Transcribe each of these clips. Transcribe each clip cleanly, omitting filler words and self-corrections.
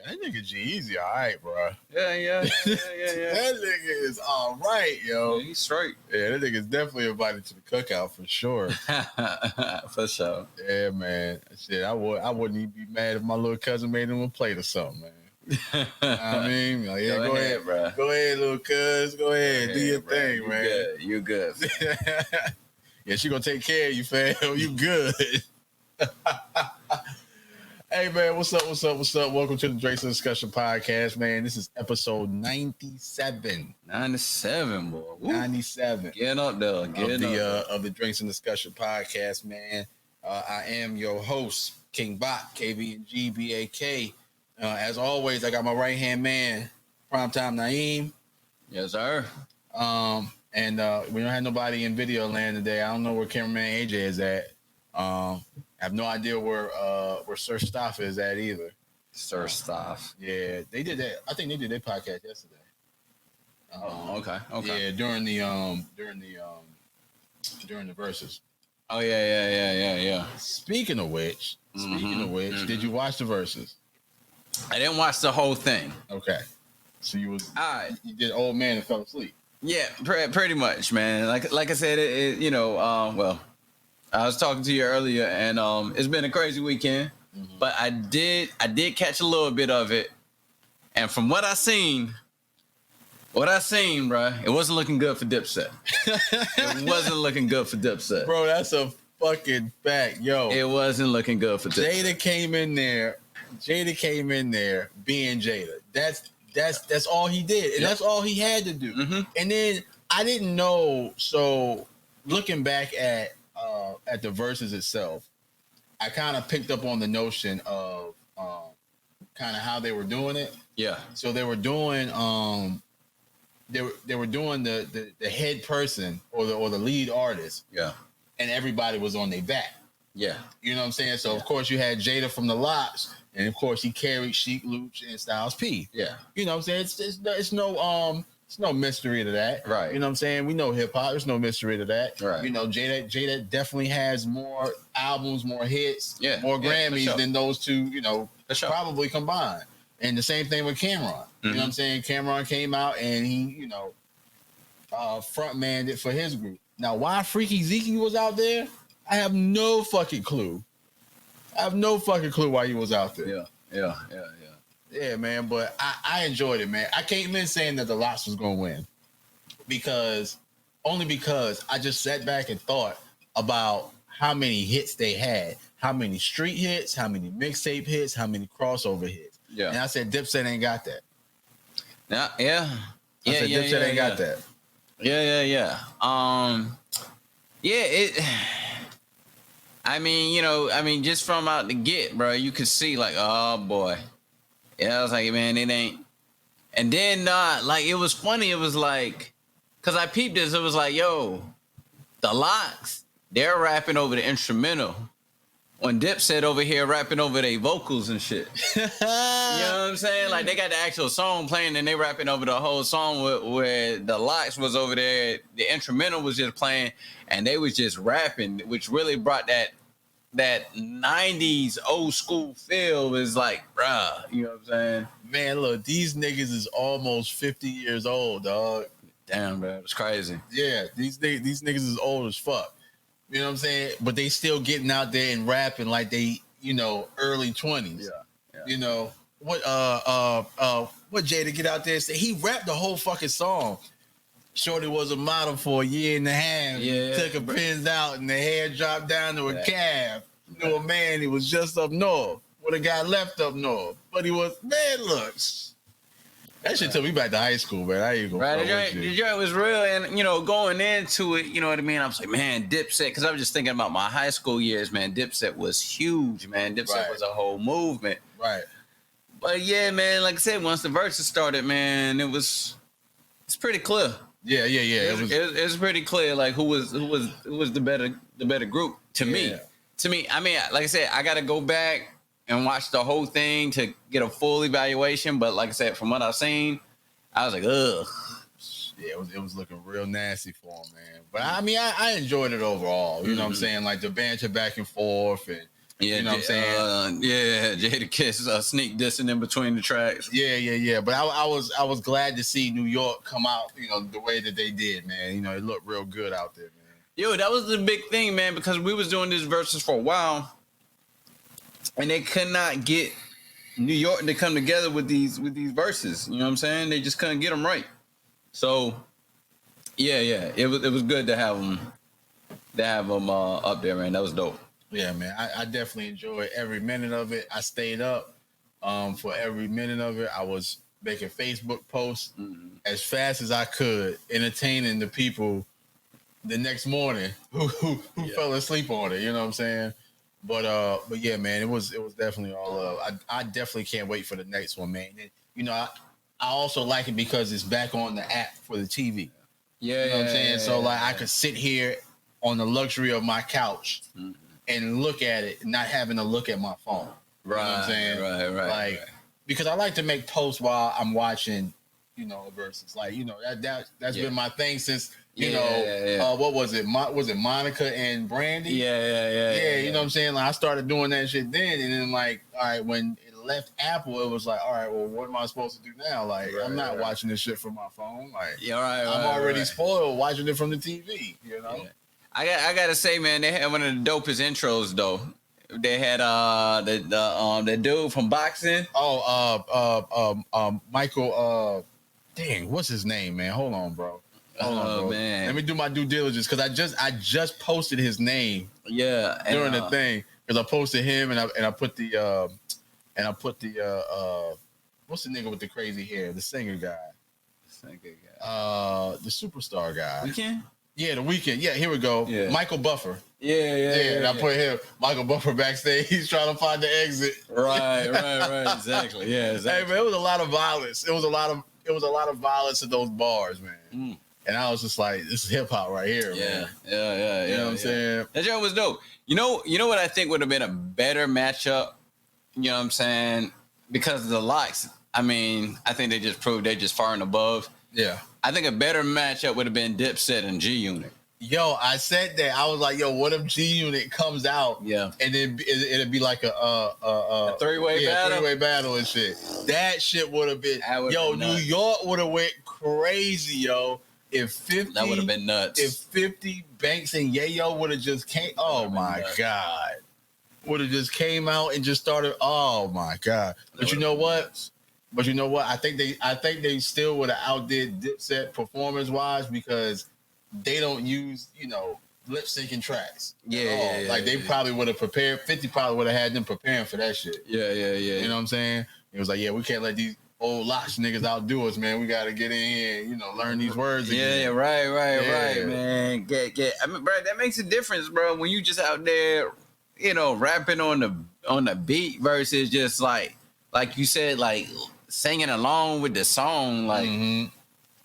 That nigga G-Eazy, all right, bro. Yeah. That nigga is all right, yo. Yeah, he's straight. Yeah, that nigga's definitely invited to the cookout for sure. For sure. Yeah, man. Shit, I wouldn't even be mad if my little cousin made him a plate or something, man. You know what I mean? Like, yeah, go ahead, bro. Go ahead, little cuz. Go ahead, do your thing, you man. Good. You good. Yeah, she gonna take care of you, fam. You good. Hey, man, what's up? Welcome to the Drinks and Discussion podcast, man. This is episode 97. 97, boy. Woo. 97. Getting up there. Of the Drinks and Discussion podcast, man. I am your host, King Bach, KBNG, BAK. As always, I got my right-hand man, Primetime Naeem. Yes, sir. And we don't have nobody in video land today. I don't know where cameraman AJ is at. I have no idea where Sir Staff is at either. Sir Staff. Yeah, they did that. I think they did their podcast yesterday. Okay. Yeah, during the Versuz. Oh yeah. Speaking of which, did you watch the Versuz? I didn't watch the whole thing. Okay, so you right. You did old man and fell asleep. Yeah, pretty much, man. Like I said, well, I was talking to you earlier, and it's been a crazy weekend. Mm-hmm. But I did catch a little bit of it, and from what I seen, bro, it wasn't looking good for Dipset. It wasn't looking good for Dipset, bro. That's a fucking fact, yo. It wasn't looking good for Dipset. Jada came in there being Jada. That's all he did, and that's all he had to do. Mm-hmm. And then I didn't know. So looking back at the Versuz itself, I kind of picked up on the notion of kind of how they were doing it. Yeah. So they were doing they were doing the head person or the lead artist. Yeah. And everybody was on their back. Yeah. You know what I'm saying? So of course you had Jada from the Lox, and of course he carried Sheek Louch and Styles P. Yeah. You know what I'm saying? It's no mystery to that. Right. You know what I'm saying? We know hip hop. There's no mystery to that. Right. You know, Jada definitely has more albums, more hits, more Grammys than those two, you know, probably combined. And the same thing with Cameron. Mm-hmm. You know what I'm saying? Cameron came out and he, you know, frontmanned it for his group. Now, why Freaky Zeke was out there, I have no fucking clue. Why he was out there. Yeah, man, but I enjoyed it, man. I came in saying that the Lox was going to win because I just sat back and thought about how many hits they had, how many street hits, how many mixtape hits, how many crossover hits. Yeah. And I said Dipset ain't got that. Yeah. Dipset ain't got that. Yeah. I mean, just from out the get, bro, you could see like, oh boy. Yeah, I was like, man, it ain't. And then, like, it was funny. It was like, because I peeped this. It was like, yo, the Lox, they're rapping over the instrumental. When Dipset over here rapping over their vocals and shit. You know what I'm saying? Like, they got the actual song playing and they rapping over the whole song where the Lox was over there. The instrumental was just playing and they was just rapping, which really brought that 90s old school feel. Is like, bruh, you know what I'm saying? Man, look, these niggas is almost 50 years old, dog. Damn, bro, it's crazy. Yeah, these niggas is old as fuck. You know what I'm saying? But they still getting out there and rapping like they, you know, early 20s. Yeah. You know, what Jada get out there and say? He rapped the whole fucking song. Shorty was a model for a year and a half. Yeah. Took her pins out and the hair dropped down to a calf. Knew a man, he was just up north. Would have got left up north. But he was, man, look. That shit took me back to high school, man. I ain't gonna the joint was real. And, you know, going into it, you know what I mean? I was like, man, Dipset. Because I was just thinking about my high school years, man. Dipset was huge, man. Dipset was a whole movement. Right. But, yeah, man, like I said, once the Versuz started, man, it's pretty clear. Yeah. It was pretty clear, like who was the better group to me. To me, I mean, like I said, I got to go back and watch the whole thing to get a full evaluation. But like I said, from what I've seen, I was like, ugh. Yeah, it was looking real nasty for him, man. But I mean, I enjoyed it overall. You know what I'm saying? Like the banter back and forth, and Yeah, you know what I'm saying? Jadakiss sneak dissing in between the tracks. Yeah. But I was glad to see New York come out, the way that they did, man. It looked real good out there, man. Yo, that was the big thing, man, because we was doing this Versuz for a while, and they could not get New York to come together with these verses. You know what I'm saying? They just couldn't get them right. So, yeah, it was good to have them up there, man. That was dope. Yeah, man. I definitely enjoyed every minute of it. I stayed up for every minute of it. I was making Facebook posts as fast as I could, entertaining the people the next morning who fell asleep on it. You know what I'm saying? But yeah, man, it was definitely all love. I definitely can't wait for the next one, man. And, I also like it because it's back on the app for the TV. Yeah, you know what I'm saying? So like I could sit here on the luxury of my couch and look at it, not having to look at my phone. Right. You know what I'm saying? Right. Like, because I like to make posts while I'm watching, Versuz. Like, that's been my thing since, what was it? Was it Monica and Brandy? Yeah. You know what I'm saying? Like, I started doing that shit then, and then like, all right, when it left Apple, it was like, all right, well, what am I supposed to do now? Like, I'm not watching this shit from my phone. Like, I'm already spoiled watching it from the TV. Yeah. I gotta say, man, they had one of the dopest intros though. They had the dude from boxing. Michael. Dang, what's his name, man? Hold on, bro. Man. Let me do my due diligence because I just posted his name. Yeah. During the thing, because I posted him and I put the what's the nigga with the crazy hair? The singer guy. The superstar guy. Weeknd? Yeah, the Weeknd. Yeah, here we go. Yeah. Michael Buffer. Yeah. And I put him, Michael Buffer, backstage. He's trying to find the exit. Right. Exactly. Yeah, exactly. Hey, man, it was a lot of violence. It was a lot of violence in those bars, man. And I was just like, this is hip hop right here, man. Yeah. You know what I'm saying? That joke was dope. You know what I think would have been a better matchup? You know what I'm saying? Because of the locks. I mean, I think they just proved they're just far and above. Yeah. I think a better matchup would have been Dipset and G Unit. Yo, I said that. I was like, yo, what if G Unit comes out? Yeah. And then it'd be like a three-way battle? Three-way battle and shit. That shit would have been, New York would have went crazy, yo. If 50, that would have been nuts. If 50 Banks and Yayo would have just came, oh my God. Would have just came out and just started, oh my God. But you know what? I think they still would have outdid Dipset performance wise because they don't use, lip syncing tracks. Yeah. Like they probably would have prepared. 50 probably would have had them preparing for that shit. Yeah. You know what I'm saying? It was like, yeah, we can't let these old Locks niggas outdo us, man. We got to get in here and, learn these words again. Yeah, right, man. Get. I mean, bro, that makes a difference, bro. When you just out there, rapping on the beat versus just like you said, like singing along with the song, like.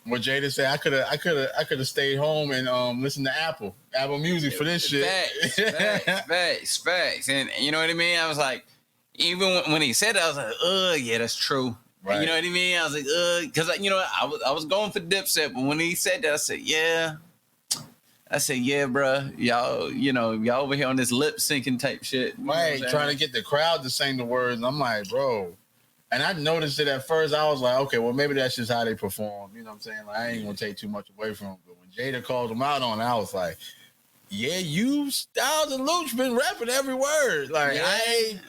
What Jada said, I could have stayed home and listened to Apple Music for this shit. Facts. And you know what I mean? I was like, even when he said that, I was like, yeah, that's true. Right. You know what I mean? I was like, because I was going for Dipset, but when he said that, I said, yeah, bro, y'all over here on this lip syncing type shit, right? Trying to get the crowd to sing the words. And I'm like, bro. And I noticed it at first. I was like, okay, well, maybe that's just how they perform. You know what I'm saying? Like, I ain't going to take too much away from them. But when Jada called them out on it, I was like, yeah, you, Styles and Luch been rapping every word. Like, it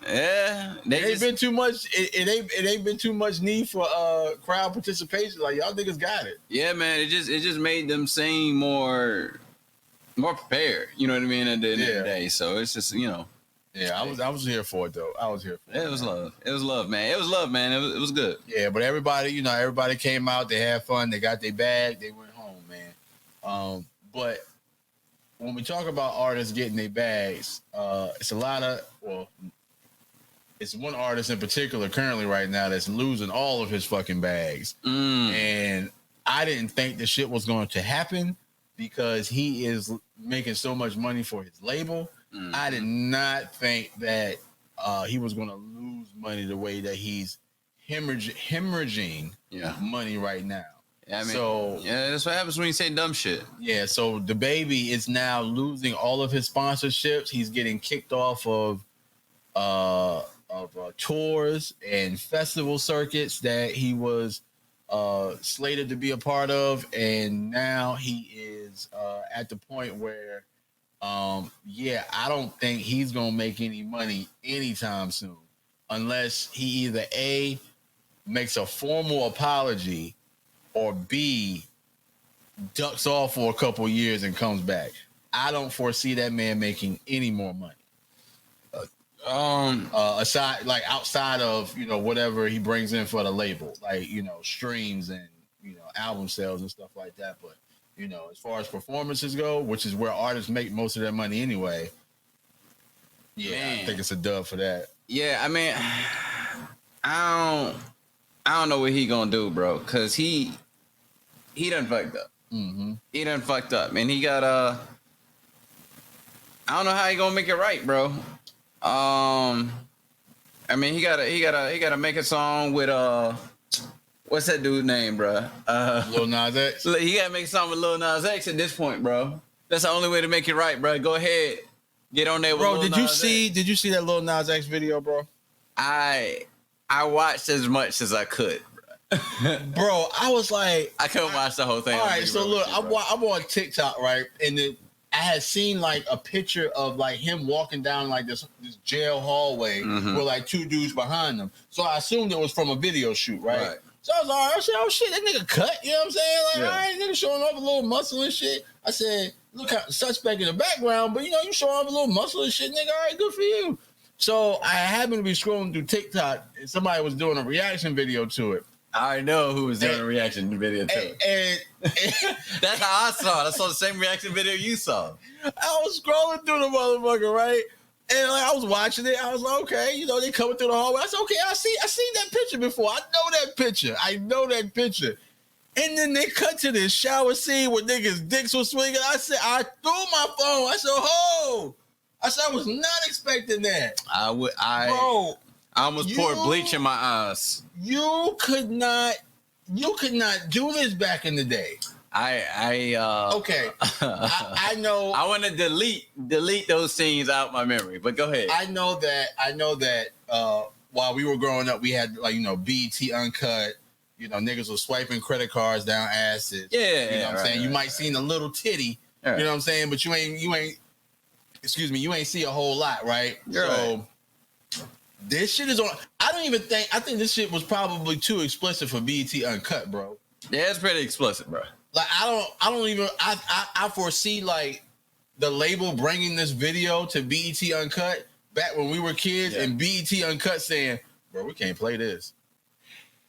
ain't been too much. It ain't been too much need for crowd participation. Like, y'all niggas got it. Yeah, man. It just made them seem more prepared. You know what I mean? At the end of the day. So it's just, Yeah, I was here for it though. I was here for it. It was love. It was love, man. It was good. Yeah, but everybody came out. They had fun. They got their bag. They went home, man. But when we talk about artists getting their bags, it's one artist in particular currently right now that's losing all of his fucking bags. And I didn't think the shit was going to happen because he is making so much money for his label. I did not think that he was going to lose money the way that he's hemorrhaging money right now. Yeah, I mean, that's what happens when you say dumb shit. Yeah, so DaBaby is now losing all of his sponsorships. He's getting kicked off of tours and festival circuits that he was slated to be a part of, and now he is at the point where, I don't think he's gonna make any money anytime soon, unless he either A, makes a formal apology, or B, ducks off for a couple years and comes back. I don't foresee that man making any more money. Outside of whatever he brings in for the label, like streams and album sales and stuff like that. But as far as performances go, which is where artists make most of their money anyway, I think it's a dub for that. Yeah, I mean, I don't know what he gonna do, bro, because he done fucked up. Mm-hmm. He done fucked up, and he got I don't know how he gonna make it right, bro. I mean, he gotta make a song with what's that dude's name, bro? Lil Nas X. He gotta make a song with Lil Nas X at this point, bro. That's the only way to make it right, bro. Go ahead, get on there with bro. Lil Nas X. Did you see that Lil Nas X video, bro? I watched as much as I could, bro. I was like, I couldn't watch the whole thing. All right, so look, I'm on TikTok, right, and I had seen like a picture of like him walking down like this jail hallway with like two dudes behind him. So I assumed it was from a video shoot, right? So I was like, I said, oh shit, that nigga cut. You know what I'm saying? Like, all right, nigga showing off a little muscle and shit. I said, look, suspect in the background, but you showing off a little muscle and shit, nigga. All right, good for you. So I happened to be scrolling through TikTok and somebody was doing a reaction video to it. I know who was doing a reaction video to it. And that's how I saw it. I saw the same reaction video you saw. I was scrolling through the motherfucker, right? And like I was watching it. I was like, okay, they coming through the hallway. I said, okay, I seen that picture before. I know that picture. And then they cut to this shower scene where niggas' dicks was swinging. I said, I threw my phone. I said, oh. I said, I was not expecting that. Bro, I almost poured bleach in my eyes. You could not do this back in the day. Okay. I know. I want to delete those scenes out my memory, but go ahead. I know that while we were growing up, we had like BET Uncut. Niggas were swiping credit cards down asses. Yeah. You know what I'm saying? You might seen a little titty. Right. You know what I'm saying? But you ain't. Excuse me. You ain't see a whole lot, right? Right. This shit is on. I think this shit was probably too explicit for BET Uncut, bro. Yeah, it's pretty explicit, bro. Like I foresee like the label bringing this video to BET Uncut back when we were kids, and BET Uncut saying, "Bro, we can't play this.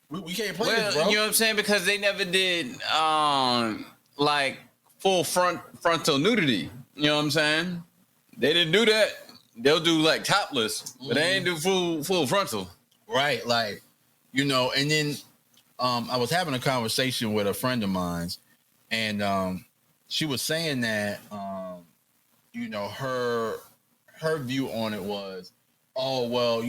We can't play this, bro." You know what I'm saying? Because they never did like full frontal nudity. You know what I'm saying? They didn't do that. They'll do like topless, but they ain't do full frontal. Right, like and then I was having a conversation with a friend of mine's, and she was saying that her view on it was, oh well,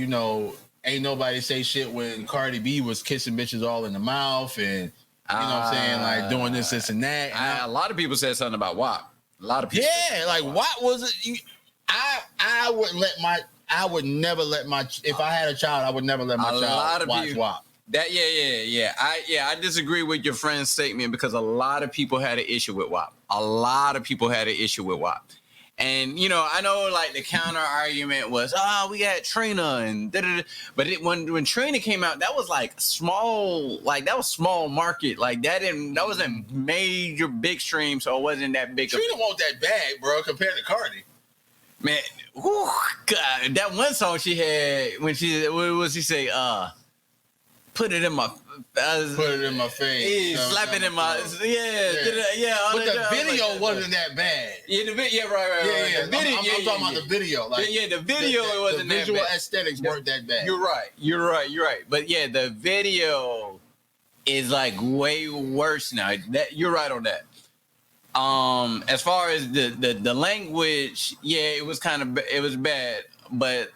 ain't nobody say shit when Cardi B was kissing bitches all in the mouth, and you know what I'm saying, like doing this and that. And a lot of people said something about WAP. A lot of people. Yeah, like WAP was it? I would never let my, if I had a child, I would never let my child watch WAP. I disagree with your friend's statement because a lot of people had an issue with WAP. And I know like the counter argument was, we got Trina and da-da-da. But when Trina came out, that was like small, like that was small market. Like that wasn't major big stream, so it wasn't that big. Trina wasn't that bad, bro, compared to Cardi. Man, whew, God, that one song she had when what was she say? Put it in my face. Slap it in my yeah. But the video wasn't that bad. Yeah, the video, right. Yeah. I'm talking about the video. Like, the video it wasn't that bad. The visual aesthetics weren't that bad. You're right. But yeah, the video is like way worse now. You're right on that. As far as the language, it was bad, but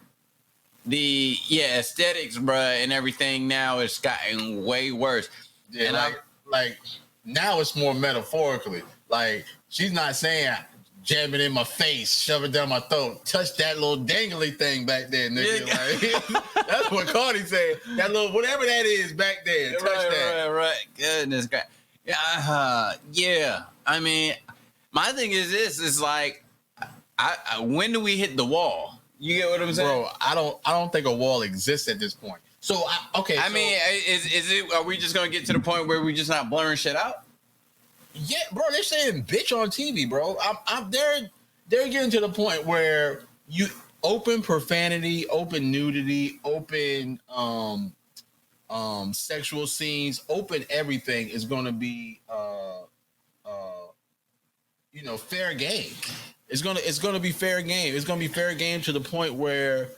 the aesthetics, bruh, and everything now it's gotten way worse. Yeah, and like now it's more metaphorically. Like she's not saying jam it in my face, shove it down my throat, touch that little dangly thing back there, nigga. Yeah. Like, that's what Cardi said. That little whatever that is back there, touch that. Right. Goodness God. Yeah. I mean, my thing is this: is like, when do we hit the wall? You get what I'm saying, bro? I don't think a wall exists at this point. So I mean, is it? Are we just gonna get to the point where we just not blurring shit out? Yeah, bro. They're saying bitch on TV, bro. They're getting to the point where you open profanity, open nudity, open sexual scenes, open everything is going to be fair game. It's gonna be fair game. It's gonna be fair game to the point where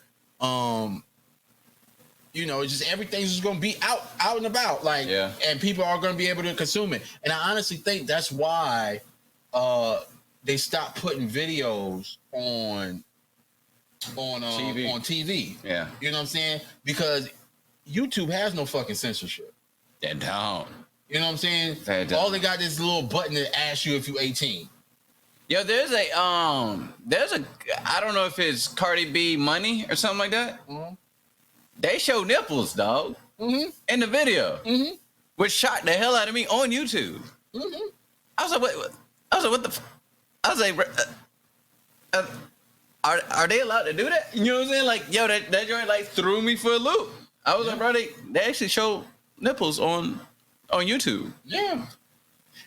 just everything's just gonna be out and about, like, and people are gonna be able to consume it. And I honestly think that's why they stopped putting videos on TV. On TV. Yeah, you know what I'm saying? Because YouTube has no fucking censorship. They don't. You know what I'm saying? All they got is a little button that asks you if you're 18. Yo, there's a I don't know if it's Cardi B Money or something like that. Mm-hmm. They show nipples, dog, in the video, which shocked the hell out of me on YouTube. Mm-hmm. I was like, what the? I was like, are they allowed to do that? You know what I'm saying? Like, yo, that joint like threw me for a loop. I was like, bro, they actually show nipples on YouTube. Yeah.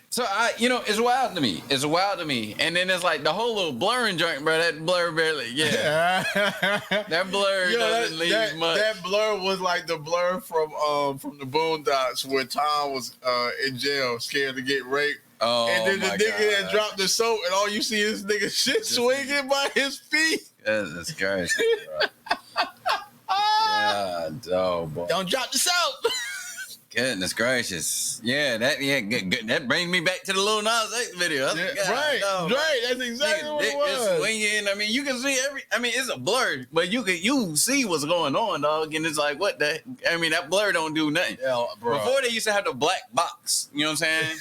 So it's wild to me. It's wild to me. And then it's like the whole little blurring joint, bro. That blur barely, that blur doesn't leave much. That blur was like the blur from the Boondocks where Tom was in jail, scared to get raped. Oh, and then the nigga had dropped the soap, and all you see is nigga shit swinging by his feet. That's crazy, bro. God, boy. Don't drop the soap. Goodness gracious. Yeah, good. That brings me back to the Lil Nas X video. Right. That's exactly what it was. Swinging. I mean, you can see it's a blur, but you see what's going on, dog. And it's like, what the? I mean, that blur don't do nothing. Yeah, bro. Before they used to have the black box. You know what I'm saying?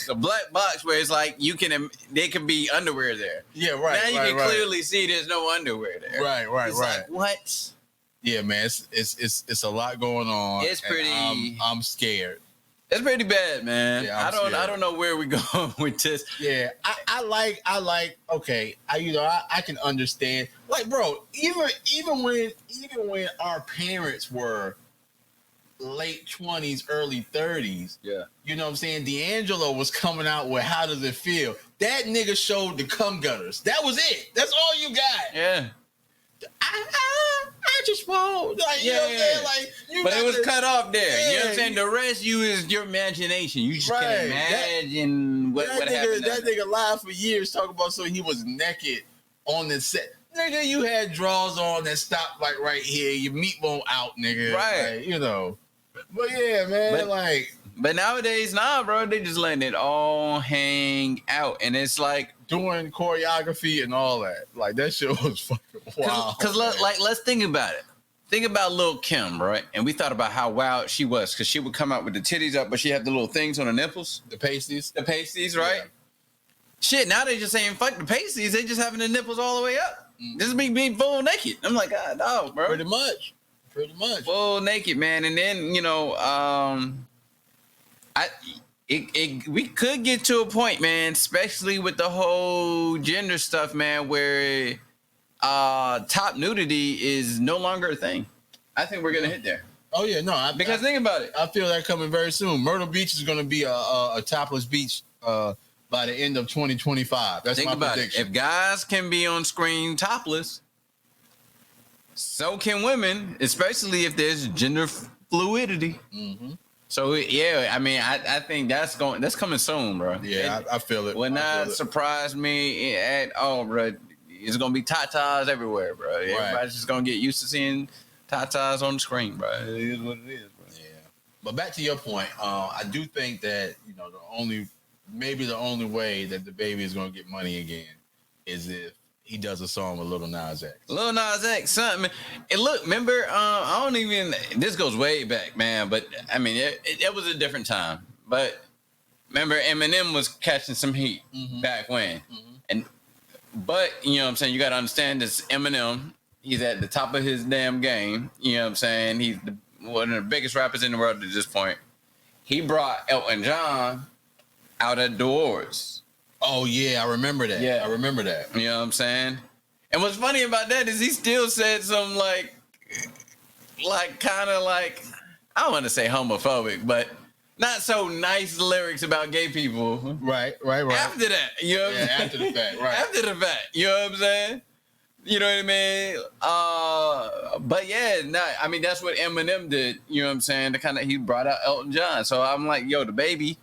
The black box where it's like they can be underwear there. Yeah, right. Now you can clearly see there's no underwear there. Right. It's like, what? Yeah, man, it's a lot going on. It's pretty. I'm scared. It's pretty bad, man. Yeah, I don't know where we're going with this. Yeah, I like. Okay, I can understand. Like, bro, even when our parents were late 20s, early 30s. Yeah, you know what I'm saying. D'Angelo was coming out with "How Does It Feel." That nigga showed the cum gutters. That was it. That's all you got. Yeah. I just won't. Like, you know what I'm saying? Like, but it was cut off there. Yeah, you know what I'm saying? The rest is your imagination. You just can't imagine what happened. That nigga lied for years talking about so he was naked on the set. Nigga, you had drawers on that stopped like right here. Your meat bone out, nigga. Right. Like, But yeah, man, But nowadays, nah, bro. They just letting it all hang out. And it's like doing choreography and all that. Like, that shit was fucking wild. Because let's think about it. Think about Lil' Kim, right? And we thought about how wild she was because she would come out with the titties up, but she had the little things on her nipples. The pasties. Right? Yeah. Shit, now they just saying fuck the pasties. They just having the nipples all the way up. This is me being full naked. I'm like, God, no, bro. Pretty much. Full naked, man. And then, we could get to a point, man, especially with the whole gender stuff, man, where top nudity is no longer a thing. I think we're gonna hit there. Oh yeah, no. Because think about it. I feel that coming very soon. Myrtle Beach is gonna be a topless beach by the end of 2025. That's my prediction. If guys can be on screen topless, so can women, especially if there's gender fluidity. Mm-hmm. So yeah, I mean, I think that's coming soon, bro. Yeah, I feel it. Would not surprise me at all, bro. It's gonna be tatas everywhere, bro. Right. Everybody's just gonna get used to seeing tatas on the screen, bro. It is what it is, bro. Yeah. But back to your point, I do think that the only way that DaBaby is gonna get money again is if he does a song with Lil Nas X. Lil Nas X, something. And look, remember, this goes way back, man, but I mean, it was a different time. But remember, Eminem was catching some heat back when. Mm-hmm. And But you know what I'm saying, you got to understand this Eminem. He's at the top of his damn game. You know what I'm saying? He's one of the biggest rappers in the world at this point. He brought Elton John out at doors. Oh yeah, I remember that. Yeah, I remember that. You know what I'm saying? And what's funny about that is he still said some like kind of like, I don't want to say homophobic, but not so nice lyrics about gay people. Right. After that, you know what I'm saying? After the fact, right. After the fact, you know what I'm saying? You know what I mean? But yeah, I mean, that's what Eminem did, you know what I'm saying? He brought out Elton John. So I'm like, yo, DaBaby,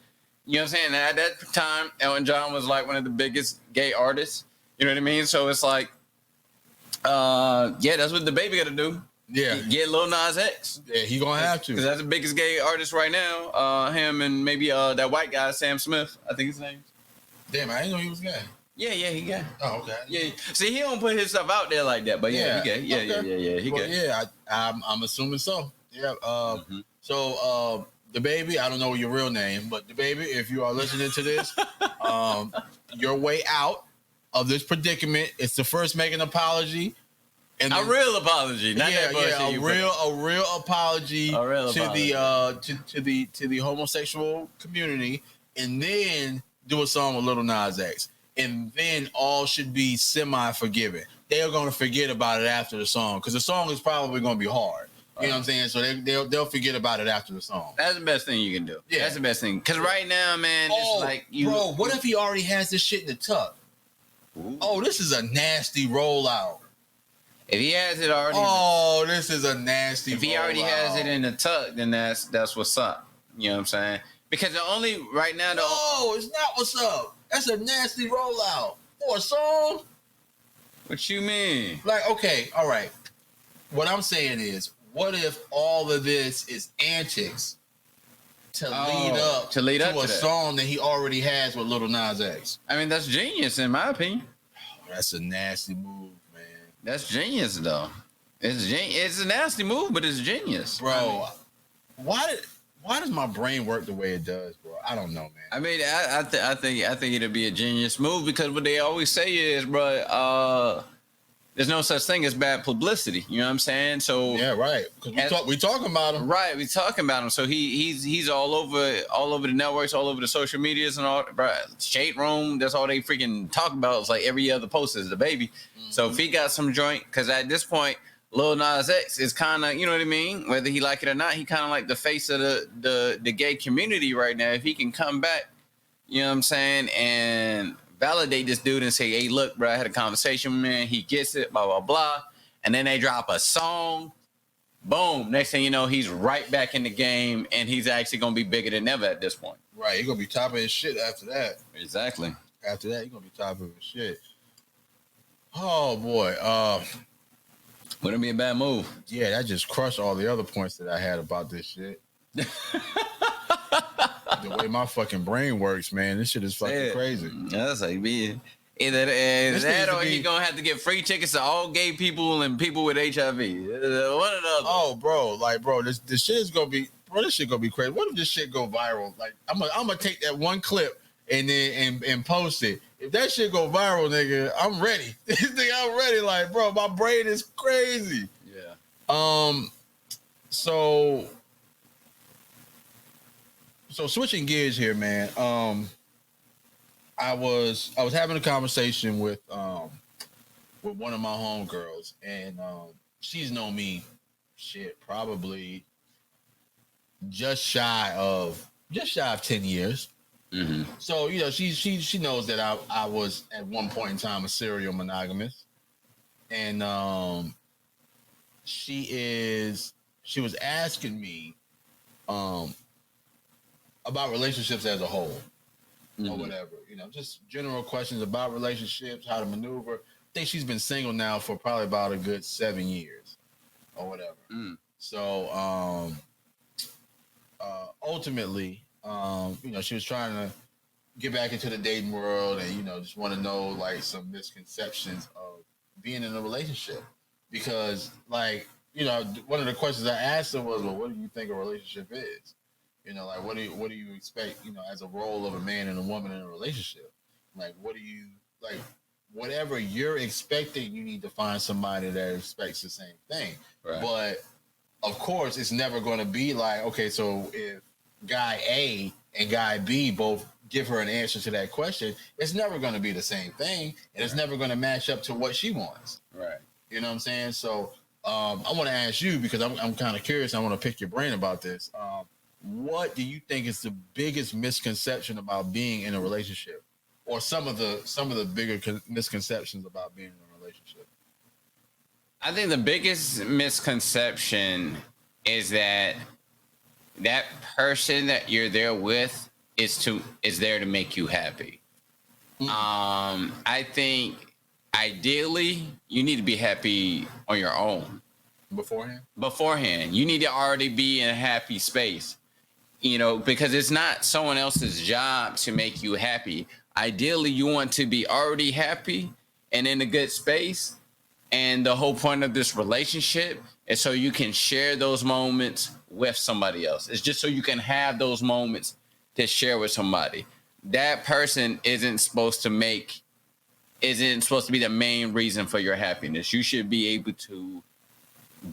you know what I'm saying? And at that time, Elton John was like one of the biggest gay artists, you know what I mean? So it's like, yeah, that's what DaBaby got to do. Yeah, get Lil Nas X. Yeah, he gonna have to, because that's the biggest gay artist right now. Him and maybe that white guy Sam Smith, I think his name. Damn, I didn't know he was gay. Yeah, he gay. Oh, okay. Yeah, see, he don't put his stuff out there like that, but yeah, he gay. Yeah, okay. He gay. Yeah, I'm assuming so. Yeah. So DaBaby, I don't know your real name, but DaBaby, if you are listening to this, your way out of this predicament. It's the first make an apology. And a real apology, not that bullshit. A real apology to the homosexual community, and then do a song with Lil Nas X, and then all should be semi-forgiven. They are going to forget about it after the song because the song is probably going to be hard. You know what I'm saying? So they'll forget about it after the song. That's the best thing you can do. Yeah, that's the best thing. Because right now, man, it's like you. Bro, what if he already has this shit in the tuck? Ooh. Oh, this is a nasty rollout. If he has it already, this is a nasty. If he already has it in the tuck, then that's what's up. You know what I'm saying? Because the only right now, it's not what's up. That's a nasty rollout for a song. What you mean? Like, okay, all right. What I'm saying is, what if all of this is antics to lead up to a song that he already has with Lil Nas X? I mean, that's genius in my opinion. That's a nasty move. That's genius, though. It's a nasty move, but it's genius, bro. Why does my brain work the way it does, bro? I don't know, man. I mean, I think it'll be a genius move because what they always say is, bro, there's no such thing as bad publicity. You know what I'm saying? So yeah, right. Because we talking about him, right? We talking about him. So he's all over the networks, all over the social medias and all. Bro, Shade Room. That's all they freaking talk about. It's like every other post is DaBaby. Mm-hmm. So if he got some joint, because at this point, Lil Nas X is kind of, you know what I mean? Whether he like it or not, he kind of like the face of the gay community right now. If he can come back, you know what I'm saying, and validate this dude and say, hey, look, bro, I had a conversation with him, he gets it, blah, blah, blah. And then they drop a song. Boom. Next thing you know, he's right back in the game, and he's actually going to be bigger than ever at this point. Right. He's going to be top of his shit after that. Exactly. After that, he's going to be top of his shit. Oh, boy. Wouldn't be a bad move. Yeah, that just crushed all the other points that I had about this shit. The way my fucking brain works, man, this shit is fucking crazy. That's like me. Either that or he's gonna have to get free tickets to all gay people and people with HIV. One or the other. Oh, bro, this shit is gonna be, this shit gonna be crazy. What if this shit go viral? Like, I'm gonna take that one clip and then and post it. If that shit go viral, nigga, I'm ready. I'm ready. Like, bro, my brain is crazy. Yeah. So switching gears here, man. I was having a conversation with one of my homegirls, and she's known me probably just shy of 10 years. Mm-hmm. So, you know, she knows that I was at one point in time a serial monogamist, and she was asking me about relationships as a whole, or whatever, you know, just general questions about relationships, how to maneuver. I think she's been single now for probably about a good 7 years, or whatever. So ultimately, you know, she was trying to get back into the dating world, and, you know, just want to know like some misconceptions of being in a relationship, because, like, you know, one of the questions I asked her was, well, what do you think a relationship is? You know, like, what do you expect, you know, as a role of a man and a woman in a relationship? Like, what do you, like, whatever you're expecting, you need to find somebody that expects the same thing. Right. But of course, it's never going to be like, okay, so if guy A and guy B both give her an answer to that question, it's never going to be the same thing, and it's never going to match up to what she wants. Right. You know what I'm saying? So I want to ask you, because I'm kind of curious. I want to pick your brain about this. What do you think is the biggest misconception about being in a relationship, or some of the bigger misconceptions about being in a relationship? I think the biggest misconception is that person that you're there with is there to make you happy. Mm-hmm. I think ideally you need to be happy on your own. Beforehand, you need to already be in a happy space. You know, because it's not someone else's job to make you happy. Ideally, you want to be already happy and in a good space. And the whole point of this relationship is so you can share those moments with somebody else. It's just so you can have those moments to share with somebody. That person isn't supposed to be the main reason for your happiness. You should be able to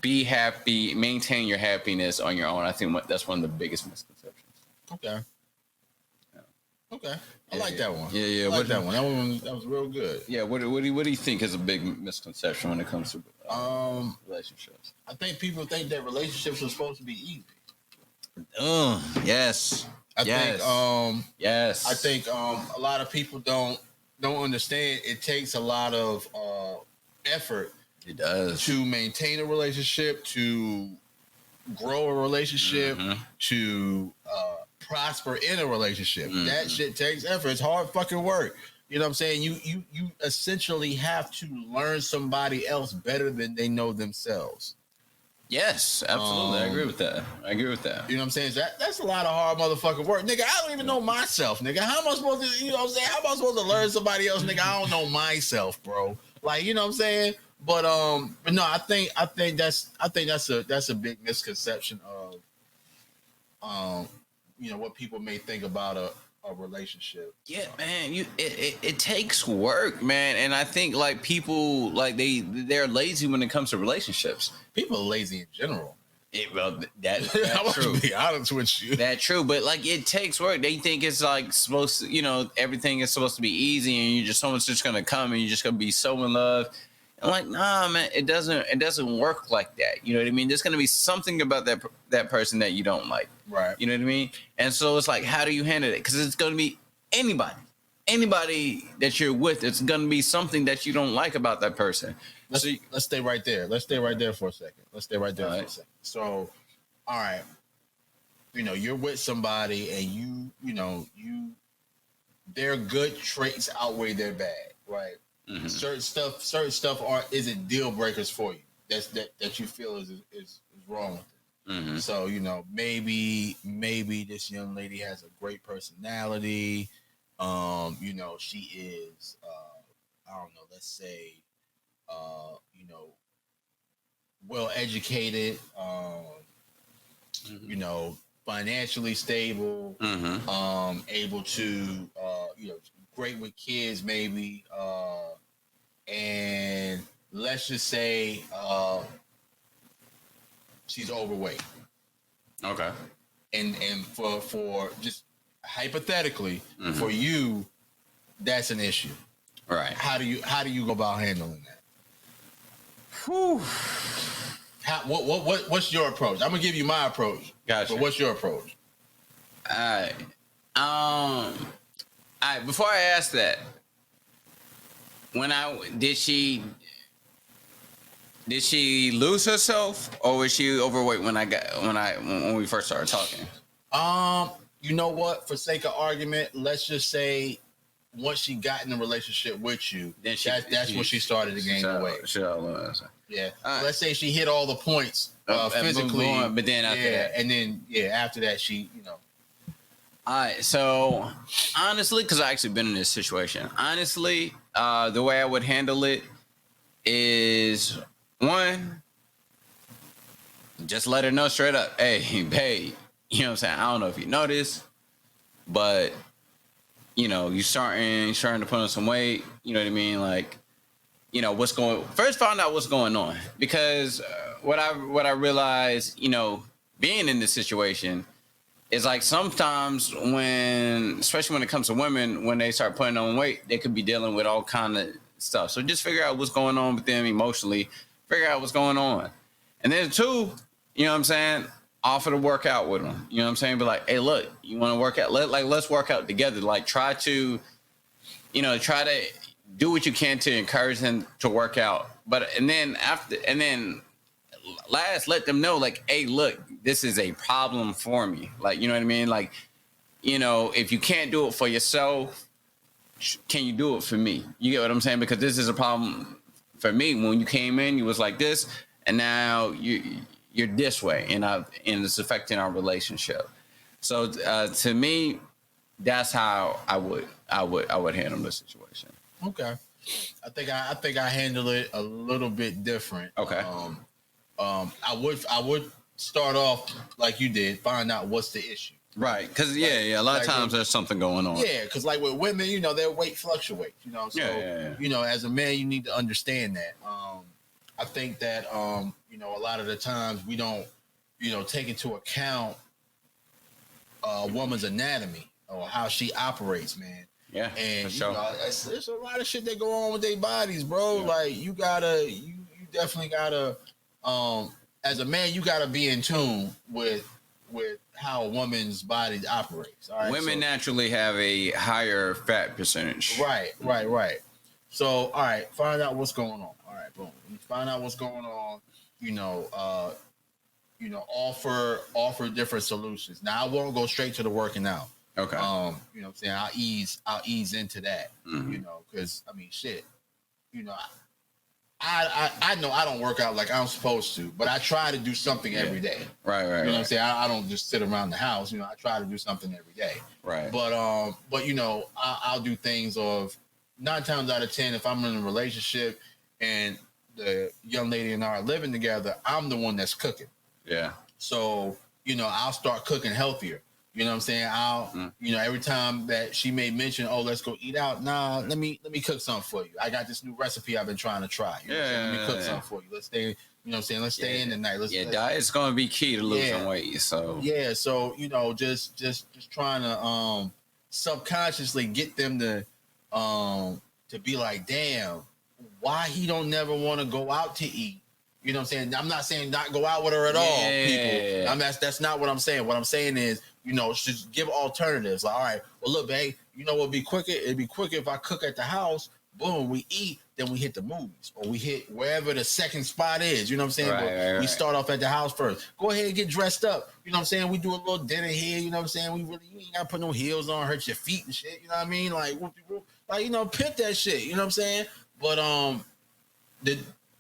be happy, maintain your happiness on your own. I think that's one of the biggest misconceptions. Okay. Yeah. Okay. I like that one. Yeah. I like that one. That was real good. Yeah. What do you think is a big misconception when it comes to relationships? I think people think that relationships are supposed to be easy. Yes. I think a lot of people don't understand. It takes a lot of effort. It does. To maintain a relationship, to grow a relationship, to prosper in a relationship. That shit takes effort. It's hard fucking work. You know what I'm saying? You essentially have to learn somebody else better than they know themselves. Yes, absolutely. I agree with that. You know what I'm saying? That's a lot of hard motherfucking work. Nigga, I don't even know myself, nigga. How am I supposed to, you know what I'm saying? How am I supposed to learn somebody else, nigga? I don't know myself, bro. Like, you know what I'm saying? But no, I think that's a big misconception of what people may think about a relationship. Yeah, man, it takes work, man, and I think like people like they're lazy when it comes to relationships. People are lazy in general. That's true. To be honest with you, that's true. But like, it takes work. They think it's like supposed to, everything is supposed to be easy, and someone's just gonna come and you're just gonna be so in love. I'm like, nah, man, it doesn't work like that. You know what I mean? There's gonna be something about that person that you don't like. Right. You know what I mean? And so it's like, how do you handle it? Because it's gonna be anybody that you're with. It's gonna be something that you don't like about that person. Let's stay right there. Let's stay right there for a second. So, all right, you're with somebody, and their good traits outweigh their bad, right? Mm-hmm. Certain stuff isn't deal breakers for you. That you feel is wrong with it. Mm-hmm. So maybe this young lady has a great personality. She is I don't know. Let's say well educated. Financially stable. Mm-hmm. Able to great with kids, maybe. And let's just say she's overweight. Okay. And for just hypothetically, for you, that's an issue. Right. How do you go about handling that? Whew. What's your approach? I'm gonna give you my approach. Gotcha. But what's your approach? All right. Before I ask that, did she lose herself, or was she overweight when we first started talking? You know what? For sake of argument, let's just say once she got in a relationship with you, then that's when she started to gain the weight. Yeah. Let's say she hit all the points physically, but then after that, and then after that she All right, so honestly, because I actually been in this situation, honestly, the way I would handle it is, one, just let her know straight up, hey, babe, you know what I'm saying? I don't know if you know this, but you know, you starting to put on some weight. You know what I mean? Like, you know, first find out what's going on, because what I realized, you know, being in this situation is like sometimes especially when it comes to women, when they start putting on weight, they could be dealing with all kind of stuff. So just figure out what's going on with them emotionally, figure out what's going on. And then two, you know what I'm saying? Offer to work out with them. You know what I'm saying? Be like, hey, look, you want to work out? Let's work out together. Like, try to do what you can to encourage them to work out. And then last, let them know, like, hey, look, this is a problem for me. Like, you know what I mean? Like, you know, if you can't do it for yourself, can you do it for me? You get what I'm saying? Because this is a problem for me. When you came in, you was like this, and now you're this way, and it's affecting our relationship. So to me, that's how I would handle the situation. Okay, I think I handle it a little bit different. Okay. I would start off like you did, find out what's the issue. Right, because a lot of times there's something going on. Yeah, because like with women, you know, their weight fluctuates. You know, so you know, as a man, you need to understand that. I think that you know, a lot of the times we don't, you know, take into account a woman's anatomy or how she operates, man. Yeah, and for sure. You know, there's a lot of shit that go on with their bodies, bro. Yeah. Like you definitely gotta, as a man, you gotta be in tune with how a woman's body operates. All right? Women naturally have a higher fat percentage. Right. So, all right, find out what's going on. All right, boom. You find out what's going on. You know, offer different solutions. Now, I won't go straight to the working out. Okay. You know what I'm saying? I'll ease into that. Mm-hmm. You know, because I mean, shit. You know, I know I don't work out like I'm supposed to, but I try to do something every day. Right. You know what I'm saying? I don't just sit around the house. You know, I try to do something every day. Right. But you know, I'll do things of 9 times out of 10, if I'm in a relationship and the young lady and I are living together, I'm the one that's cooking. Yeah. So, you know, I'll start cooking healthier. You know what I'm saying? You know, every time that she may mention, oh, let's go eat out. Nah, let me cook something for you. I got this new recipe I've been trying to try. You know what I'm saying? Let me cook something for you. Let's stay, you know what I'm saying? Let's stay in tonight. Diet's going to be key to losing weight. So, so, you know, just trying to subconsciously get them to be like, damn, why he don't never want to go out to eat? You know what I'm saying? I'm not saying not go out with her at all, people. That's not what I'm saying. What I'm saying is, you know, just give alternatives. Like, all right, well, look, babe, you know what would be quicker? It'd be quicker if I cook at the house. Boom, we eat, then we hit the movies. Or we hit wherever the second spot is. You know what I'm saying? Right. We start off at the house first. Go ahead and get dressed up. You know what I'm saying? We do a little dinner here. You know what I'm saying? You ain't got to put no heels on, hurt your feet and shit. You know what I mean? Like, you know, pimp that shit. You know what I'm saying? But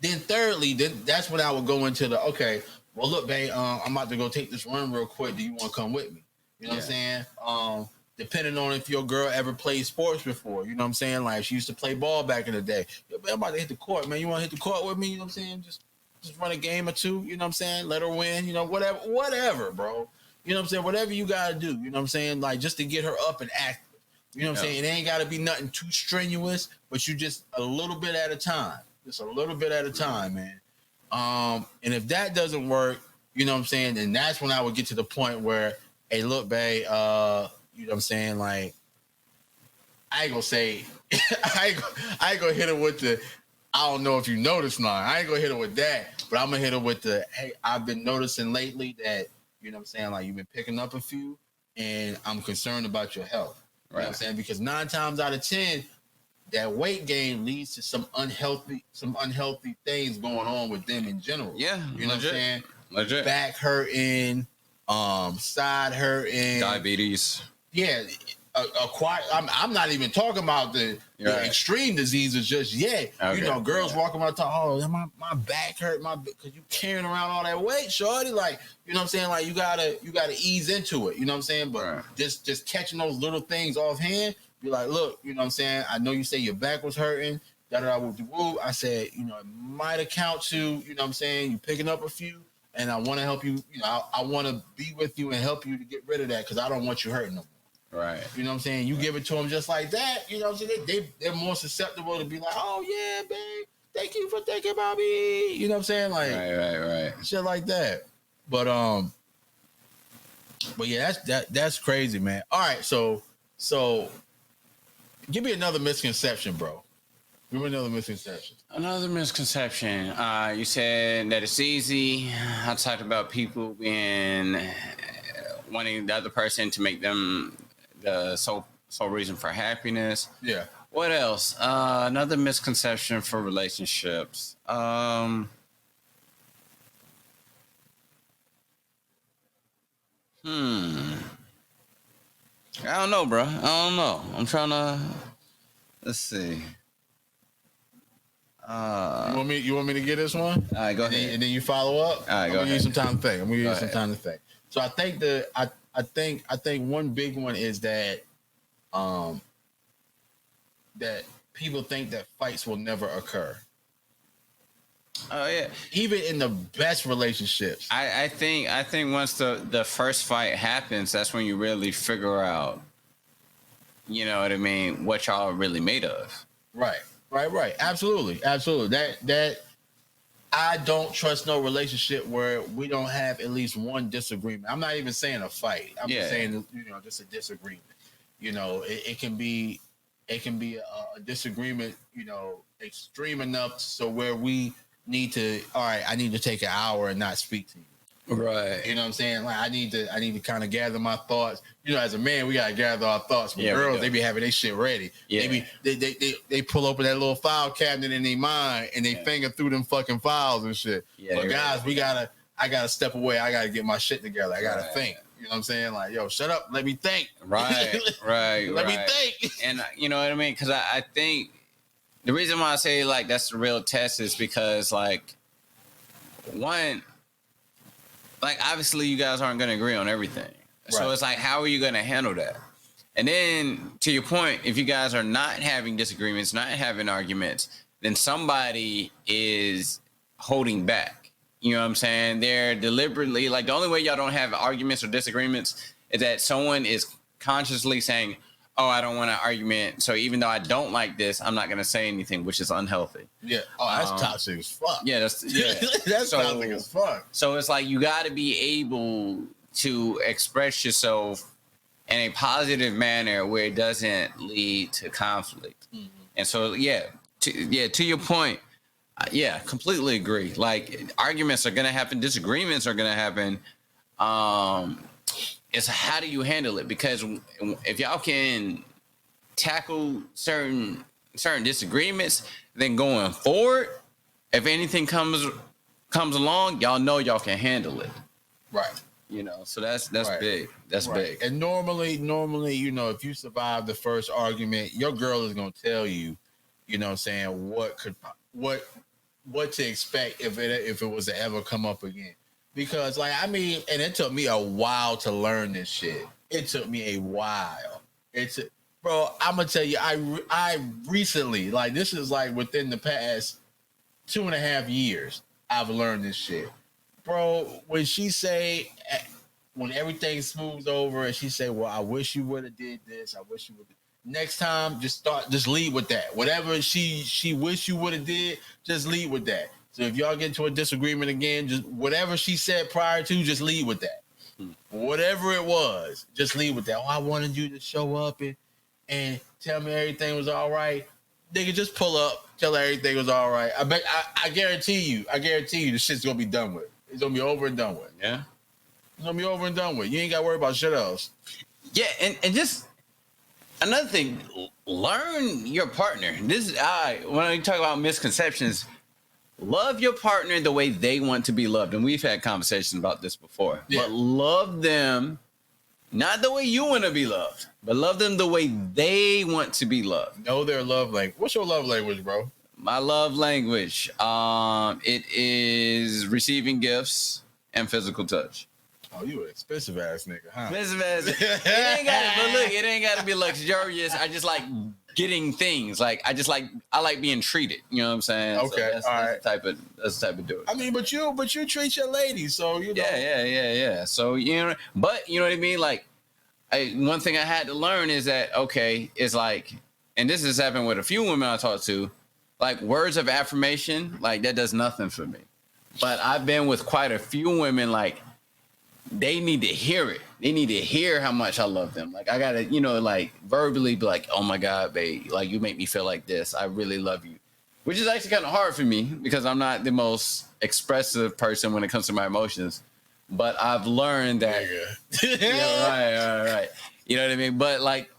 then thirdly, that's when I would go into the, okay, well, look, babe, I'm about to go take this run real quick. Do you want to come with me? You know what I'm saying? Depending on if your girl ever played sports before. You know what I'm saying? Like, she used to play ball back in the day. Yo, man, I'm about to hit the court, man. You want to hit the court with me? You know what I'm saying? Just run a game or two. You know what I'm saying? Let her win. You know, whatever, bro. You know what I'm saying? Whatever you got to do. You know what I'm saying? Like, just to get her up and active. You know what I'm saying? It ain't got to be nothing too strenuous, but you just a little bit at a time. Just a little bit at a time, man. And if that doesn't work, you know what I'm saying? And that's when I would get to the point where, hey, look, babe, you know what I'm saying? Like, I ain't gonna say, I ain't gonna hit her with the, I don't know if you noticed now. I ain't gonna hit her with that, but I'm gonna hit her with the, hey, I've been noticing lately that, you know what I'm saying? Like, you've been picking up a few, and I'm concerned about your health. You know what I'm saying? Because 9 times out of 10, that weight gain leads to some unhealthy things going on with them in general. Yeah, you know what I'm saying? Legit. Back hurting, side hurting, diabetes. Yeah, I'm not even talking about the extreme diseases just yet. Okay. You know, girls walking around talking, oh, my back hurt, because you carrying around all that weight, shorty. Like, you know what I'm saying? Like, you gotta ease into it. You know what I'm saying? But just catching those little things offhand. Be like, look, you know what I'm saying? I know you say your back was hurting. I said, you know, it might account to, you know what I'm saying, you picking up a few, and I want to help you. You know, I want to be with you and help you to get rid of that because I don't want you hurting no more. Right. You know what I'm saying? You give it to them just like that. You know what I'm saying? They're more susceptible to be like, oh yeah, babe, thank you for thinking about me. You know what I'm saying? Like, right. Shit like that. But yeah, that's crazy, man. All right, so give me another misconception, bro. Give me another misconception. Another misconception. You said that it's easy. I talked about people being wanting the other person to make them the sole reason for happiness. Yeah. What else? Another misconception for relationships. I don't know, bro. I don't know. I'm trying to. Let's see. You want me to get this one? All right, go ahead. And then you follow up. All right, go ahead. I'm gonna give you some time to think. So I think one big one is that that people think that fights will never occur. Oh yeah. Even in the best relationships. I think once the first fight happens, that's when you really figure out, you know what I mean, what y'all are really made of. Right. Absolutely. That I don't trust no relationship where we don't have at least one disagreement. I'm not even saying a fight. I'm just saying, just a disagreement. It can be a disagreement, extreme enough so where we need to, all right, I need to take an hour and not speak to you. Right. You know what I'm saying? Like I need to kind of gather my thoughts. As a man, we gotta gather our thoughts. But girls, they be having their shit ready. Yeah. They pull open that little file cabinet in their mind and they finger through them fucking files and shit. Yeah, but guys, I gotta step away. I gotta get my shit together. I gotta think. You know what I'm saying? Like, yo, shut up. Let me think. Right. Let me think. And you know what I mean? Because I think the reason why I say like that's the real test is because like one. Like, obviously, you guys aren't going to agree on everything. Right. So it's like, how are you going to handle that? And then, to your point, if you guys are not having disagreements, not having arguments, then somebody is holding back. You know what I'm saying? They're deliberately, like, the only way y'all don't have arguments or disagreements is that someone is consciously saying, oh, I don't want an argument. So even though I don't like this, I'm not going to say anything, which is unhealthy. Yeah. Oh, that's toxic as fuck. Yeah. That's toxic as fuck. So it's like you got to be able to express yourself in a positive manner where it doesn't lead to conflict. Mm-hmm. And so, to your point, completely agree. Like arguments are going to happen. Disagreements are going to happen. It's how do you handle it? Because if y'all can tackle certain disagreements, then going forward, if anything comes along, y'all know y'all can handle it. Right. So that's right. Big. That's right. Big. And normally, if you survive the first argument, your girl is gonna tell you, saying what to expect if it was to ever come up again. Because, and it took me a while to learn this shit. It took me a while. Bro, I'm going to tell you, I recently, this is within the past 2.5 years, I've learned this shit. Bro, when she say, when everything smooths over and she say, well, I wish you would have did this. I wish you would have. Next time, just lead with that. Whatever she wish you would have did, just lead with that. So if y'all get into a disagreement again, just whatever she said prior to, just lead with that. Whatever it was, just lead with that. Oh, I wanted you to show up and tell me everything was all right. Nigga, just pull up, tell her everything was all right. I guarantee you the shit's gonna be done with. It's gonna be over and done with. Yeah. It's gonna be over and done with. You ain't gotta worry about shit else. Yeah, and just another thing, learn your partner. This is when I talk about misconceptions. Love your partner the way they want to be loved. And we've had conversations about this before. Yeah. But love them not the way you want to be loved, but love them the way they want to be loved. Know their love language. What's your love language, bro? My love language, it is receiving gifts and physical touch. Oh, you an expensive ass nigga, huh? Expensive ass. It ain't got to be luxurious. I just like getting things. I like being treated. You know what I'm saying? Okay, so that's the type of dude. I mean, but you treat your lady, so you know. Yeah. So but you know what I mean. Like, one thing I had to learn is that, okay, it's like, and this has happened with a few women I talked to, like words of affirmation, like that does nothing for me. But I've been with quite a few women, like they need to hear it. They need to hear how much I love them. Like I gotta, like verbally be like, oh my God, babe, like you make me feel like this. I really love you. Which is actually kind of hard for me because I'm not the most expressive person when it comes to my emotions. But I've learned that. Right. You know what I mean? But like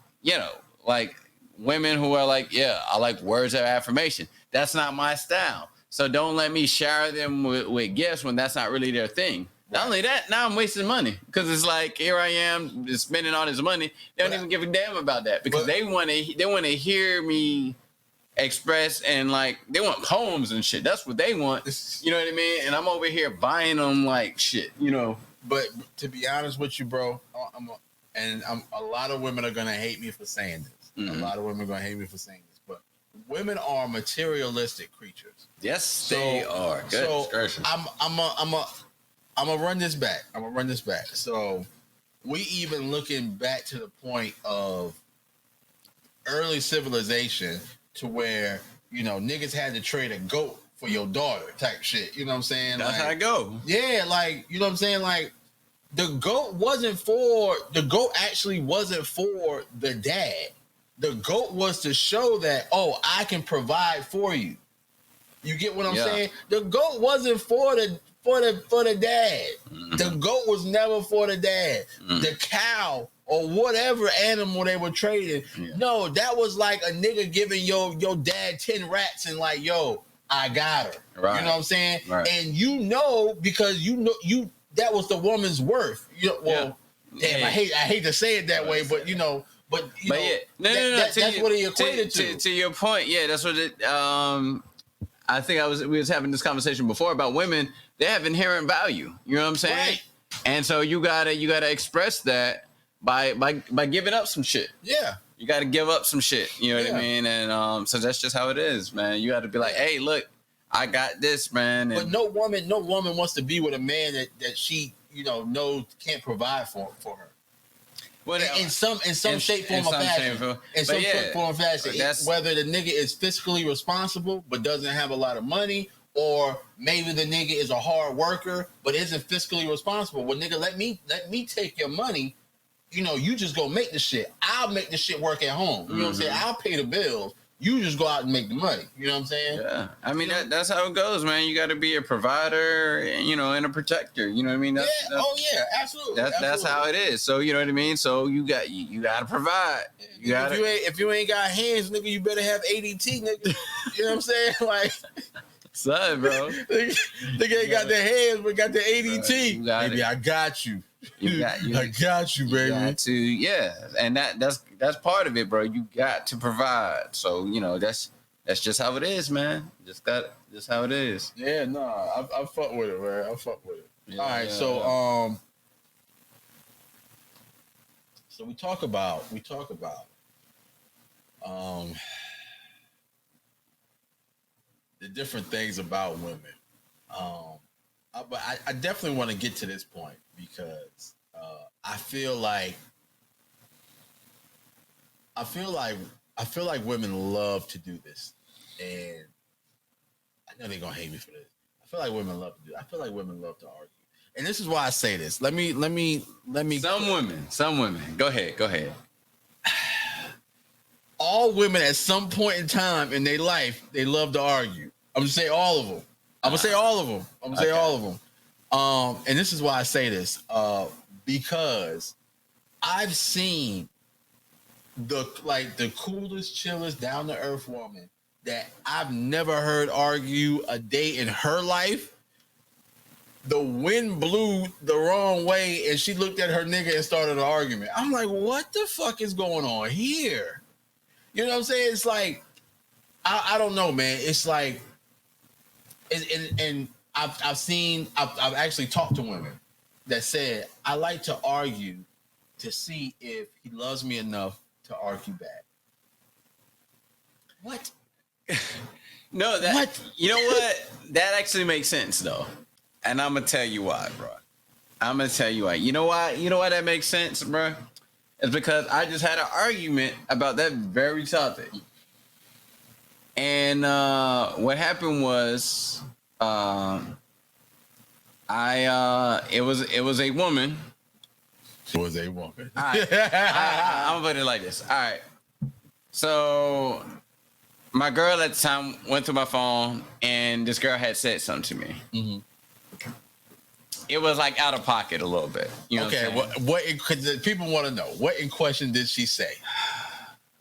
women who are like, yeah, I like words of affirmation. That's not my style. So don't let me shower them with gifts when that's not really their thing. Not only that, now I'm wasting money because it's like here I am just spending all this money. They don't even give a damn about that because they want to hear me express and like they want poems and shit. That's what they want. You know what I mean? And I'm over here buying them like shit. But to be honest with you, bro, a lot of women are gonna hate me for saying this. Mm-hmm. A lot of women are gonna hate me for saying this, but women are materialistic creatures. Yes, they are. Good discussion. I'm gonna run this back. So we even looking back to the point of early civilization to where, niggas had to trade a goat for your daughter type shit. You know what I'm saying? That's how it go. Yeah, like, you know what I'm saying? Like, the goat actually wasn't for the dad. The goat was to show that, I can provide for you. You get what I'm saying? The goat wasn't for the dad. Mm-hmm. The goat was never for the dad. Mm-hmm. The cow or whatever animal they were trading. Yeah. No, that was like a nigga giving your dad 10 rats and like, yo, I got her. Right. You know what I'm saying? Right. And because that was the woman's worth. Damn, I hate to say it that way, but that's what he equated to. To your point, yeah, that's what it. I think we was having this conversation before about women. They have inherent value. You know what I'm saying? Right. And so you gotta express that by giving up some shit. Yeah. You gotta give up some shit. You know what I mean? And so that's just how it is, man. You gotta be like, hey, look, I got this, man. But no woman wants to be with a man that she, knows can't provide for her. Well, in some shape, form, or fashion. In some form or fashion. Whether the nigga is fiscally responsible but doesn't have a lot of money, or maybe the nigga is a hard worker but isn't fiscally responsible. Well, nigga, let me take your money. You just go make the shit. I'll make the shit work at home. You know what I'm saying? I'll pay the bills. You just go out and make the money. You know what I'm saying? Yeah. I mean, that's how it goes, man. You got to be a provider, and a protector. You know what I mean? Absolutely. That's how it is. So, you know what I mean? So you got to provide. If you ain't got hands, nigga, you better have ADT, nigga. You know what I'm saying? Like, son, bro. Nigga ain't got the hands, but got the ADT. Baby, I got you. I got you, baby. And that's part of it, bro. You got to provide. So that's just how it is, man. Just how it is. Yeah, no, I fuck with it, man. I fuck with it. Yeah, all right, so we talk about the different things about women. But I definitely want to get to this point because I feel like women love to do this, and I know they're gonna hate me for this. I feel like women love to do. I feel like women love to argue, and this is why I say this. Let me. Some women. Go ahead. All women at some point in time in their life, they love to argue. I'm gonna say all of them. And this is why I say this, because I've seen the coolest, chillest, down to earth woman that I've never heard argue a day in her life. The wind blew the wrong way, and she looked at her nigga and started an argument. I'm like, what the fuck is going on here? You know what I'm saying? It's like, I don't know, man. It's like, and I've actually talked to women that said, I like to argue to see if he loves me enough to argue back. What? No, what? You know what? That actually makes sense though. And I'm gonna tell you why, bro. You know why that makes sense, bro? is because I just had an argument about that very topic. And what happened was, it was a woman. It was a woman. All right. I'm gonna put it like this. All right. So my girl at the time went through my phone, and this girl had said something to me. Mm-hmm. It was like out of pocket a little bit. You know okay, what people want to know. What in question did she say?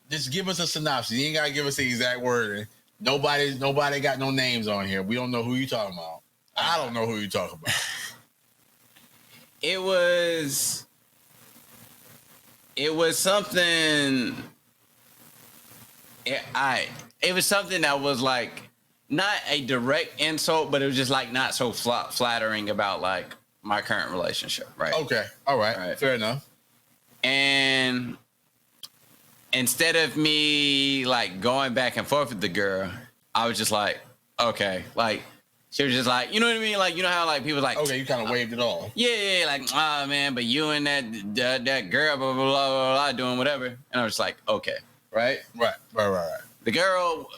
Just give us a synopsis. You ain't gotta give us the exact word. Nobody got no names on here. We don't know who you talking about. I don't know who you talking about. It was something. It was something that was like not a direct insult, but it was just like not so flattering about like my current relationship, right? Okay, all right, fair enough. And instead of me like going back and forth with the girl, I was just like, okay, like she was just like, you know what I mean? Like, you know how like people like, okay, you kind of waved it off. Yeah, like, man, but you and that girl, blah, blah, blah, blah, blah, doing whatever. And I was like, okay, right. The girl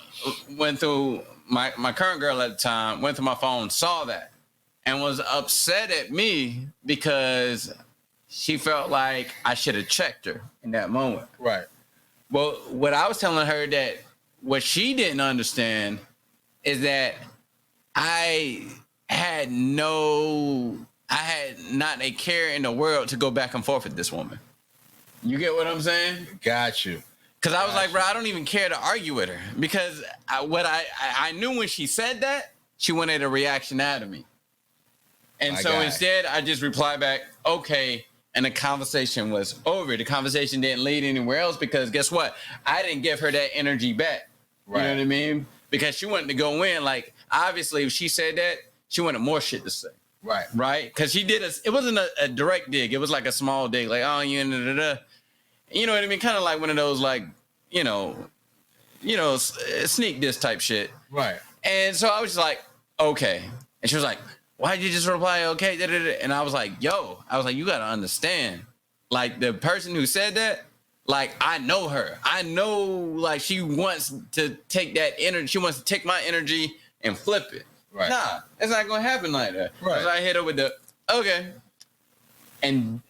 went through, my current girl at the time, went through my phone, saw that, and was upset at me because she felt like I should have checked her in that moment. Right. Well, what I was telling her that what she didn't understand is that I had not a care in the world to go back and forth with this woman. You get what I'm saying? Got you. Because I was like, bro, I don't even care to argue with her. Because I knew when she said that, she wanted a reaction out of me. And instead, I just replied back, okay. And the conversation was over. The conversation didn't lead anywhere else because guess what? I didn't give her that energy back. Right. You know what I mean? Because she wanted to go in. Like, obviously, if she said that, she wanted more shit to say. Right. Right? Because she did it wasn't a direct dig. It was like a small dig. Like, oh, you know what I mean? Kind of like one of those, like, sneak diss type shit. Right. And so I was just like, okay. And she was like, why'd you just reply, okay? And I was like, you got to understand. Like, the person who said that, like, I know her. I know, like, she wants to take that energy. She wants to take my energy and flip it. Right. Nah, it's not going to happen like that. Right. So I hit her with the, okay. And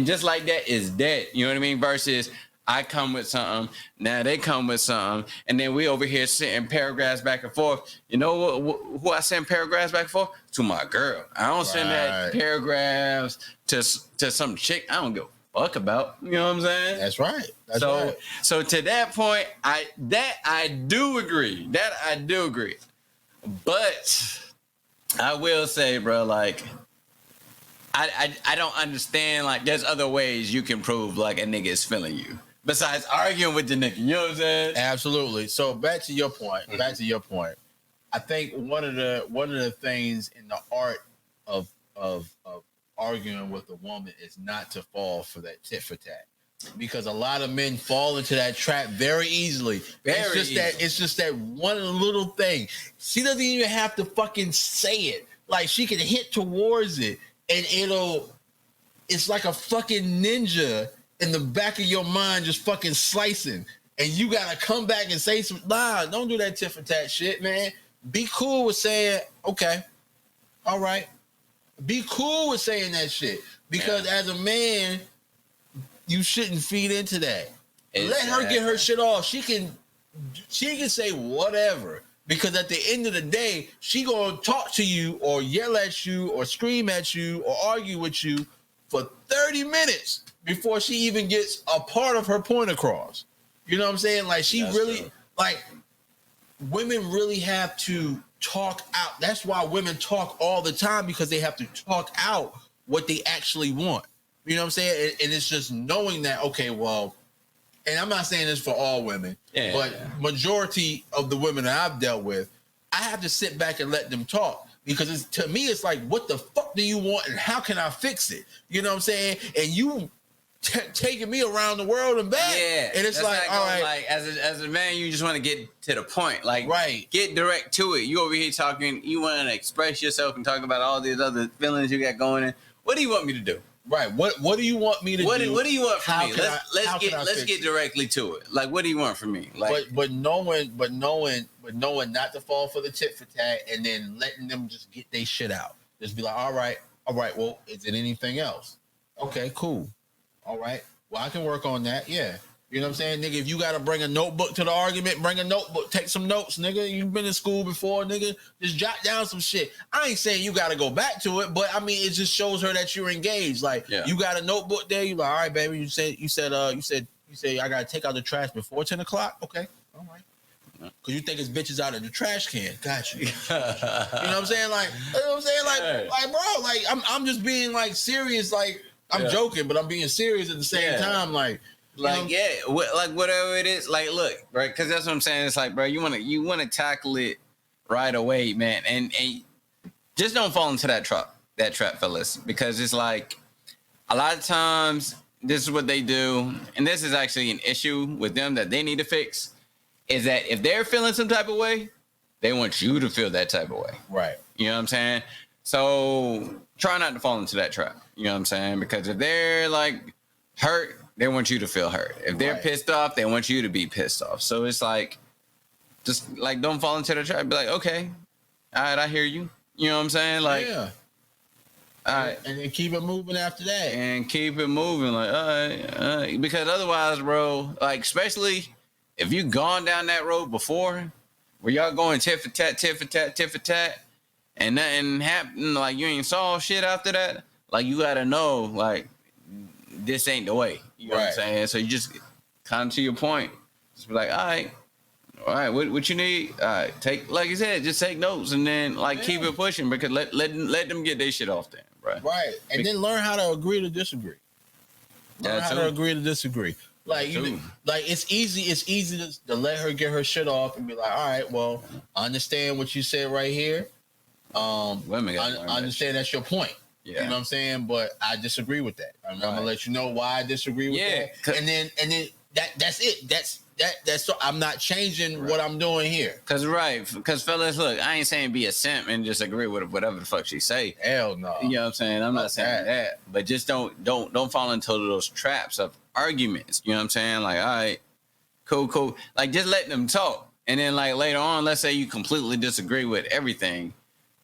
just like that is dead. You know what I mean? Versus I come with something, now they come with something, and then we over here sending paragraphs back and forth. You know who I send paragraphs back and forth? To my girl. I don't send that paragraphs to some chick I don't give a fuck about. You know what I'm saying? That's right. So to that point, I do agree. But I will say, bro, like, I don't understand, like, there's other ways you can prove, like, a nigga is feeling you. Besides arguing with the nigga. You know what I'm saying? Absolutely. So back to your point. I think one of the things in the art of arguing with a woman is not to fall for that tit for tat. Because a lot of men fall into that trap very easily. It's just that one little thing. She doesn't even have to fucking say it. Like, she can hit towards it, and it's like a fucking ninja in the back of your mind just fucking slicing. And you gotta come back and say don't do that tit for tat shit, man. Be cool with saying, okay, all right. Be cool with saying that shit. Because as a man, you shouldn't feed into that. Exactly. Let her get her shit off. She can say whatever. Because at the end of the day, she gonna talk to you or yell at you or scream at you or argue with you for 30 minutes before she even gets a part of her point across. You know what I'm saying? Like, women really have to talk out. That's why women talk all the time, because they have to talk out what they actually want. You know what I'm saying? And it's just knowing that, okay, well, and I'm not saying this for all women, but majority of the women that I've dealt with, I have to sit back and let them talk. Because to me, it's like, what the fuck do you want and how can I fix it? You know what I'm saying? And you taking me around the world and back. Yeah. And it's like, all right. Like, as a man, you just want to get to the point. Like, get direct to it. You over here talking, you want to express yourself and talk about all these other feelings you got going in. What do you want me to do? Right. What do you want me to do? What do you want from me? Let's get it? directly to it. Like, what do you want from me? Like, but knowing not to fall for the tit for tat, and then letting them just get their shit out. Just be like, all right. Well, is it anything else? Okay, cool. All right. Well, I can work on that. Yeah. You know what I'm saying, nigga? If you got to bring a notebook to the argument, bring a notebook. Take some notes, nigga. You've been in school before, nigga. Just jot down some shit. I ain't saying you got to go back to it, but I mean, it just shows her that you're engaged. Like, you got a notebook there. You like, all right, baby. You said I got to take out the trash before 10 o'clock. Okay. All right. Because you think it's bitches out of the trash can. Got you. You know what I'm saying? Like, you know what I'm saying? Like, bro, like, I'm just being, like, serious. Like, I'm joking, but I'm being serious at the same time. Like, like whatever it is, like, look, right? Because that's what I'm saying. It's like, bro, you want to tackle it right away, man, and just don't fall into that trap, fellas, because it's like a lot of times this is what they do, and this is actually an issue with them that they need to fix. Is that if they're feeling some type of way, they want you to feel that type of way, right? You know what I'm saying? So try not to fall into that trap. You know what I'm saying? Because if they're like hurt, they want you to feel hurt. If they're pissed off, they want you to be pissed off. So it's like, just like, don't fall into the trap. Be like, okay, all right, I hear you. You know what I'm saying? Like, yeah. All right. And then keep it moving after that. And keep it moving. Like, all right. Because otherwise, bro, like, especially if you've gone down that road before, where y'all going tit for tat, and nothing happened, like, you ain't saw shit after that, like, you got to know, like, this ain't the way. You know what I'm saying? So you just come to your point. Just be like, all right, what you need? All right, take, like you said, just take notes and then, like, keep it pushing, because let them get their shit off there, right? Right. And then learn how to agree to disagree. Learn how to agree to distree. Like, it's easy to let her get her shit off and be like, all right, well, I understand what you said right here. Women I understand that's your point. Yeah. You know what I'm saying? But I disagree with that. I'm gonna let you know why I disagree with that. And then that's it. That's I'm not changing what I'm doing here. Cause fellas, look, I ain't saying be a simp and just agree with whatever the fuck she say. Hell no. You know what I'm saying? I'm not saying that. But just don't fall into those traps of arguments. You know what I'm saying? Like, all right, cool. Like, just let them talk. And then, like, later on, let's say you completely disagree with everything.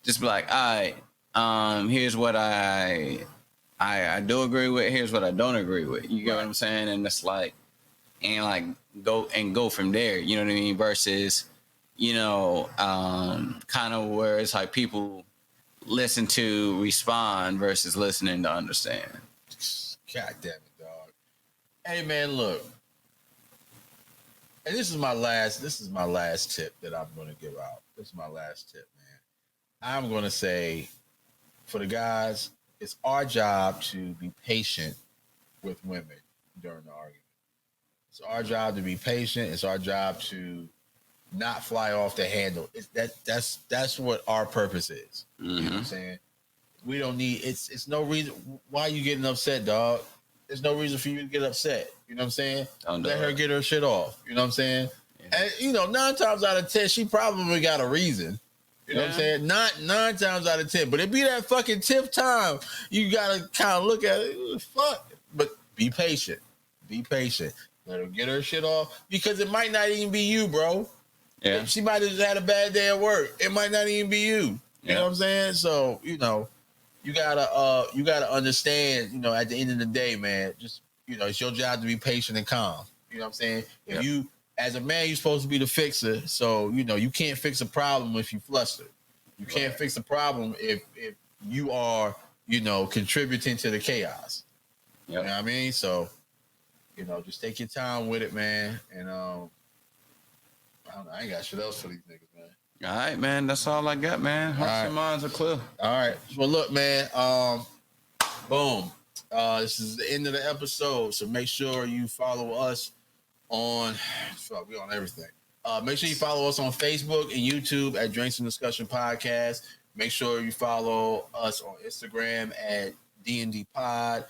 Just be like, all right, here's what I do agree with. Here's what I don't agree with. You get what I'm saying? And it's like, and like go from there. You know what I mean? Versus, you know, kind of where it's like people listen to respond versus listening to understand. God damn it, dog. Hey man, look. And this is my last tip that I'm gonna give out. This is my last tip, man. I'm gonna say, for the guys, it's our job to be patient with women during the argument. It's our job to be patient. It's our job to not fly off the handle. That's what our purpose is. Mm-hmm. You know what I'm saying? We don't need it's no reason why are you getting upset, dog. There's no reason for you to get upset. You know what I'm saying? Let her get her shit off. You know what I'm saying? Yeah. And you know, 9 times out of 10, she probably got a reason. You know what I'm saying? Not 9 times out of 10, but it be that fucking 10th time. You gotta kind of look at it. Fuck, but be patient. Be patient. Let her get her shit off, because it might not even be you, bro. Yeah, she might have just had a bad day at work. It might not even be you. You know what I'm saying? So you know, you gotta understand. You know, at the end of the day, man, just it's your job to be patient and calm. You know what I'm saying? If you as a man, you're supposed to be the fixer, so you can't fix a problem if you flustered. You can't fix a problem if you are contributing to the chaos. Yep. You know what I mean? So just take your time with it, man. And I ain't got shit else for these niggas, man. All right, man. That's all I got, man. Hearts and minds are clear. All right. Well, look, man. Boom. This is the end of the episode, so make sure you follow us on. We on everything. Make sure you follow us on Facebook and YouTube at Drinks and Discussion Podcast. Make sure you follow us on Instagram at D&D Pod.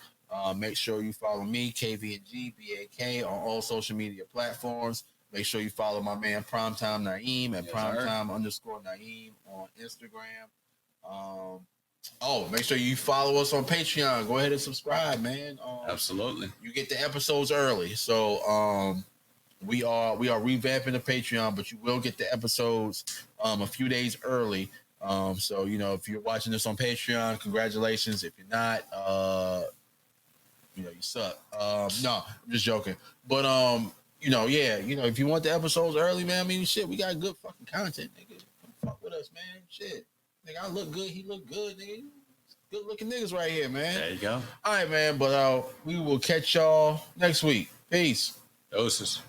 Make sure you follow me, KVNG BAK, on all social media platforms. Make sure you follow my man Primetime Naeem at primetime_Naeem on Instagram. Oh, make sure you follow us on Patreon. Go ahead and subscribe, man. Absolutely. You get the episodes early. So we are revamping the Patreon, but you will get the episodes a few days early. So if you're watching this on Patreon, congratulations. If you're not, you suck. No, I'm just joking. But if you want the episodes early, man, I mean, shit, we got good fucking content, nigga. Come fuck with us, man. Shit. Nigga, I look good, he look good, nigga. Good looking niggas right here, man. There you go. All right, man. But we will catch y'all next week. Peace. Doses.